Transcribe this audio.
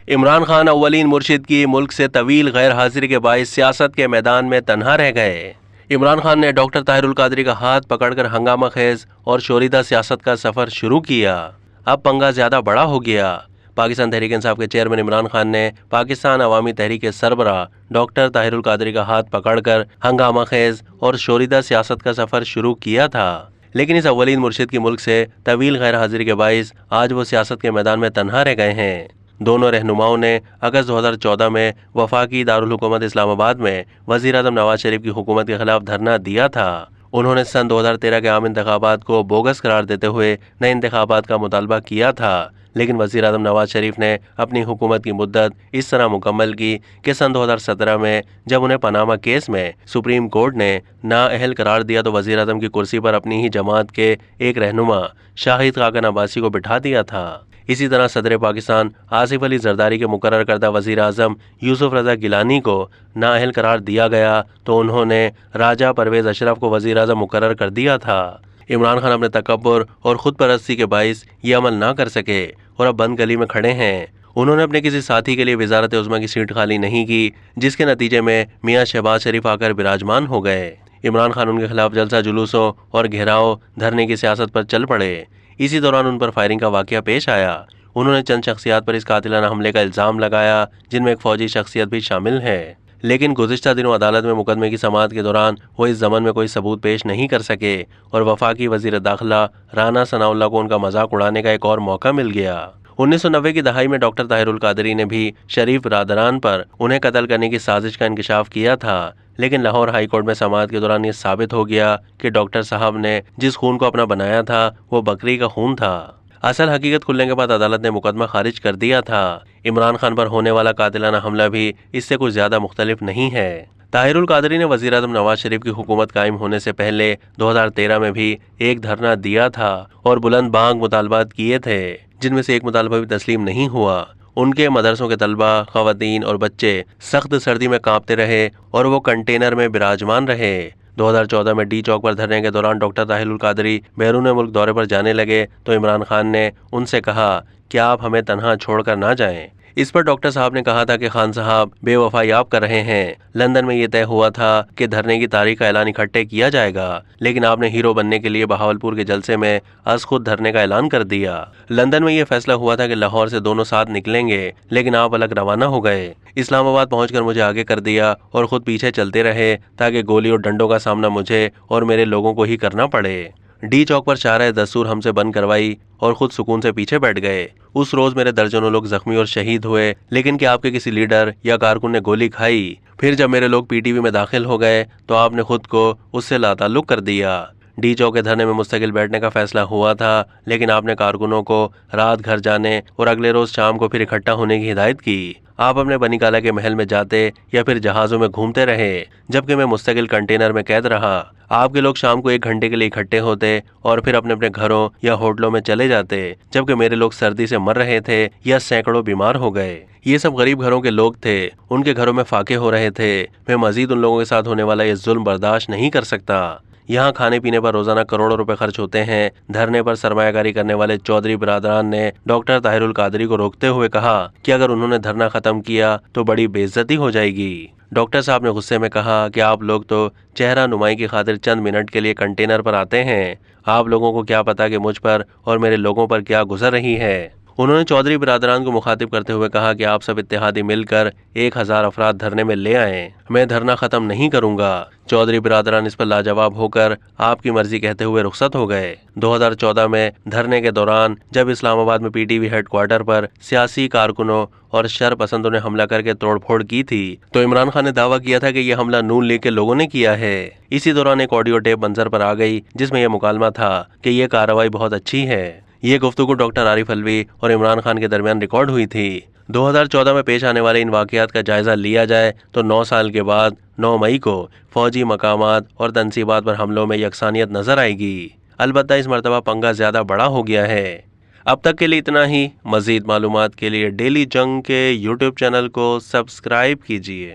عمران خان اولین مرشد کی ملک سے طویل غیر حاضری کے باعث سیاست کے میدان میں تنہا رہ گئے۔ عمران خان نے ڈاکٹر طاہر القادری کا ہاتھ پکڑ کر ہنگامہ خیز اور شوریدہ سیاست کا سفر شروع کیا۔ اب پنگا زیادہ بڑا ہو گیا۔ پاکستان تحریک انصاف کے چیئرمین عمران خان نے پاکستان عوامی تحریک کے سربراہ ڈاکٹر طاہر القادری کا ہاتھ پکڑ کر ہنگامہ خیز اور شوریدہ سیاست کا سفر شروع کیا تھا، لیکن اس اولین مرشد کی ملک سے طویل غیر حاضری کے باعث آج وہ سیاست کے میدان میں تنہا رہ گئے ہیں۔ دونوں رہنماؤں نے اگست 2014 میں وفاقی دارالحکومت اسلام آباد میں وزیر اعظم نواز شریف کی حکومت کے خلاف دھرنا دیا تھا۔ انہوں نے سن 2013 کے عام انتخابات کو بوگس قرار دیتے ہوئے نئے انتخابات کا مطالبہ کیا تھا، لیکن وزیر اعظم نواز شریف نے اپنی حکومت کی مدت اس طرح مکمل کی کہ سن 2017 میں جب انہیں پاناما کیس میں سپریم کورٹ نے نااہل قرار دیا تو وزیر اعظم کی کرسی پر اپنی ہی جماعت کے ایک رہنما شاہد خاقان عباسی کو بٹھا دیا تھا۔ اسی طرح صدر پاکستان آصف علی زرداری کے مقرر کردہ وزیر اعظم یوسف رضا گیلانی کو نااہل قرار دیا گیا تو انہوں نے راجہ پرویز اشرف کو وزیر اعظم مقرر کر دیا تھا۔ عمران خان اپنے تکبر اور خود پرستی کے باعث یہ عمل نہ کر سکے اور اب بند گلی میں کھڑے ہیں۔ انہوں نے اپنے کسی ساتھی کے لیے وزارت عظمیٰ کی سیٹ خالی نہیں کی، جس کے نتیجے میں میاں شہباز شریف آ کر براجمان ہو گئے۔ عمران خان ان کے خلاف جلسہ جلوسوں اور گھیراؤ دھرنے کی سیاست پر چل پڑے۔ اسی دوران ان پر فائرنگ کا واقعہ پیش آیا۔ انہوں نے چند شخصیات پر اس قاتلانہ حملے کا الزام لگایا، جن میں ایک فوجی شخصیت بھی شامل ہے، لیکن گزشتہ دنوں عدالت میں مقدمے کی سماعت کے دوران وہ اس ضمن میں کوئی ثبوت پیش نہیں کر سکے اور وفاقی وزیر داخلہ رانا ثناء اللہ کو ان کا مذاق اڑانے کا ایک اور موقع مل گیا۔ 1990 کی دہائی میں ڈاکٹر طاہر القادری نے بھی شریف برادران پر انہیں قتل کرنے کی سازش کا انکشاف کیا تھا، لیکن لاہور ہائی کورٹ میں سماعت کے دوران یہ ثابت ہو گیا کہ ڈاکٹر صاحب نے جس خون کو اپنا بنایا تھا وہ بکری کا خون تھا۔ اصل حقیقت کھلنے کے بعد عدالت نے مقدمہ خارج کر دیا تھا۔ عمران خان پر ہونے والا قاتلانہ حملہ بھی اس سے کچھ زیادہ مختلف نہیں ہے۔ طاہر القادری نے وزیر اعظم نواز شریف کی حکومت قائم ہونے سے پہلے 2013 میں بھی ایک دھرنا دیا تھا اور بلند بانگ مطالبات کیے تھے، جن میں سے ایک مطالبہ بھی تسلیم نہیں ہوا۔ ان کے مدرسوں کے طلبہ، خواتین اور بچے سخت سردی میں کانپتے رہے اور وہ کنٹینر میں براجمان رہے۔ 2014 میں ڈی چوک پر دھرنے کے دوران ڈاکٹر طاہر القادری بیرون ملک دورے پر جانے لگے تو عمران خان نے ان سے کہا کہ آپ ہمیں تنہا چھوڑ کر نہ جائیں۔ اس پر ڈاکٹر صاحب نے کہا تھا کہ خان صاحب بے وفائی آپ کر رہے ہیں۔ لندن میں یہ طے ہوا تھا کہ دھرنے کی تاریخ کا اعلان اکٹھے کیا جائے گا، لیکن آپ نے ہیرو بننے کے لیے بہاولپور کے جلسے میں از خود دھرنے کا اعلان کر دیا۔ لندن میں یہ فیصلہ ہوا تھا کہ لاہور سے دونوں ساتھ نکلیں گے، لیکن آپ الگ روانہ ہو گئے۔ اسلام آباد پہنچ کر مجھے آگے کر دیا اور خود پیچھے چلتے رہے تاکہ گولی اور ڈنڈوں کا سامنا مجھے اور میرے لوگوں کو ہی کرنا پڑے۔ ڈی چوک پر شاہراہ دستور ہم سے بند کروائی اور خود سکون سے پیچھے بیٹھ گئے۔ اس روز میرے درجنوں لوگ زخمی اور شہید ہوئے، لیکن کیا آپ کے کسی لیڈر یا کارکن نے گولی کھائی؟ پھر جب میرے لوگ پی ٹی وی میں داخل ہو گئے تو آپ نے خود کو اس سے لا تعلق کر دیا۔ ڈی چوک کے دھرنے میں مستقل بیٹھنے کا فیصلہ ہوا تھا، لیکن آپ نے کارکنوں کو رات گھر جانے اور اگلے روز شام کو پھر اکٹھا ہونے کی ہدایت کی۔ آپ اپنے بنی کالا کے محل میں جاتے یا پھر جہازوں میں گھومتے رہے، جبکہ میں مستقل کنٹینر میں قید رہا۔ آپ کے لوگ شام کو 1 گھنٹے کے لیے اکٹھے ہوتے اور پھر اپنے اپنے گھروں یا ہوٹلوں میں چلے جاتے، جبکہ میرے لوگ سردی سے مر رہے تھے یا سینکڑوں بیمار ہو گئے۔ یہ سب غریب گھروں کے لوگ تھے، ان کے گھروں میں فاقے ہو رہے تھے۔ میں مزید ان لوگوں کے ساتھ ہونے والا یہ ظلم برداشت نہیں کر سکتا۔ یہاں کھانے پینے پر روزانہ کروڑوں روپے خرچ ہوتے ہیں۔ دھرنے پر سرمایہ کاری کرنے والے چودھری برادران نے ڈاکٹر طاہر القادری کو روکتے ہوئے کہا کہ اگر انہوں نے دھرنا ختم کیا تو بڑی بے عزتی ہو جائے گی۔ ڈاکٹر صاحب نے غصے میں کہا کہ آپ لوگ تو چہرہ نمائی کی خاطر چند منٹ کے لیے کنٹینر پر آتے ہیں، آپ لوگوں کو کیا پتا کہ مجھ پر اور میرے لوگوں پر کیا گزر رہی ہے۔ انہوں نے چودھری برادران کو مخاطب کرتے ہوئے کہا کہ آپ سب اتحادی مل کر 1000 افراد دھرنے میں لے آئیں، میں دھرنا ختم نہیں کروں گا۔ چودھری برادران اس پر لاجواب ہو کر آپ کی مرضی کہتے ہوئے رخصت ہو گئے۔ 2014 میں دھرنے کے دوران جب اسلام آباد میں P T V headquarter پر سیاسی کارکنوں اور شر پسندوں نے حملہ کر کے توڑ پھوڑ کی تھی تو عمران خان نے دعویٰ کیا تھا کہ یہ حملہ نون لیگ کے لوگوں نے کیا ہے۔ اسی دوران ایک آڈیو ٹیپ منظر پر آ گئی جس میں یہ مکالمہ تھا کہ یہ کارروائی بہت اچھی ہے۔ یہ گفتگو ڈاکٹر عارف علوی اور عمران خان کے درمیان ریکارڈ ہوئی تھی۔ 2014 میں پیش آنے والے ان واقعات کا جائزہ لیا جائے تو 9 سال کے بعد 9 مئی کو فوجی مقامات اور تنصیبات پر حملوں میں یکسانیت نظر آئے گی۔ البتہ اس مرتبہ پنگا زیادہ بڑا ہو گیا ہے۔ اب تک کے لیے اتنا ہی۔ مزید معلومات کے لیے ڈیلی جنگ کے یوٹیوب چینل کو سبسکرائب کیجیے۔